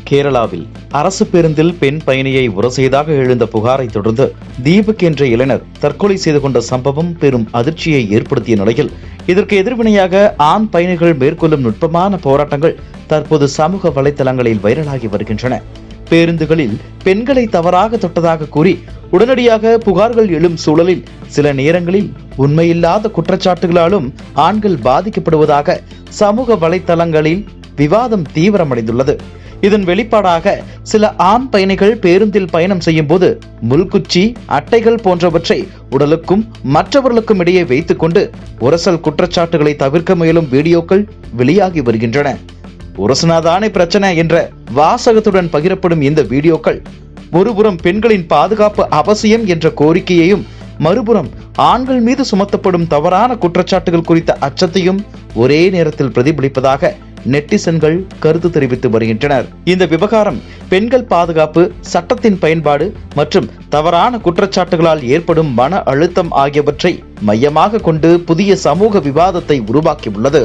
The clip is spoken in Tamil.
கேரளாவில் அரசு பேருந்தில் பெண் பயணியை உரசியதாக எழுந்த புகாரை தொடர்ந்து தீபக் என்ற இளைஞர் தற்கொலை செய்து கொண்ட சம்பவம் பெரும் அதிர்ச்சியை ஏற்படுத்திய நிலையில் இதற்கு எதிர்வினையாக ஆண் பயணிகள் மேற்கொள்ளும் நுட்பமான போராட்டங்கள் தற்போது சமூக வலைதளங்களில் வைரலாகி வருகின்றன. பேருந்துகளில் பெண்களை தவறாக தொட்டதாக கூறி உடனடியாக புகார்கள் எழும் சூழலில் சில நேரங்களில் உண்மையில்லாத குற்றச்சாட்டுகளாலும் ஆண்கள் பாதிக்கப்படுவதாக சமூக வலைதளங்களில் விவாதம் தீவிரமடைந்துள்ளது. இதன் வெளிப்பாடாக சில ஆண் பயணிகள் பேருந்தில் பயணம் செய்யும் போது முள்குச்சி, அட்டைகள் போன்றவற்றை உடலுக்கும் மற்றவர்களுக்கும் இடையே வைத்துக் கொண்டு உரசல் குற்றச்சாட்டுகளை தவிர்க்க முயலும் வீடியோக்கள் வெளியாகி வருகின்றன. உரசனாதானே பிரச்சனை என்ற வாசகத்துடன் பகிரப்படும் இந்த வீடியோக்கள் ஒருபுறம் பெண்களின் பாதுகாப்பு அவசியம் என்ற கோரிக்கையையும், மறுபுறம் ஆண்கள் மீது சுமத்தப்படும் தவறான குற்றச்சாட்டுகள் குறித்த அச்சத்தையும் ஒரே நேரத்தில் பிரதிபலிப்பதாக நெட்டிசன்கள் கருத்து தெரிவித்து வருகின்றனர். இந்த விவகாரம் பெண்கள் பாதுகாப்பு, சட்டத்தின் பயன்பாடு மற்றும் தவறான குற்றச்சாட்டுகளால் ஏற்படும் மன அழுத்தம் ஆகியவற்றை மையமாக கொண்டு புதிய சமூக விவாதத்தை உருவாக்கியுள்ளது.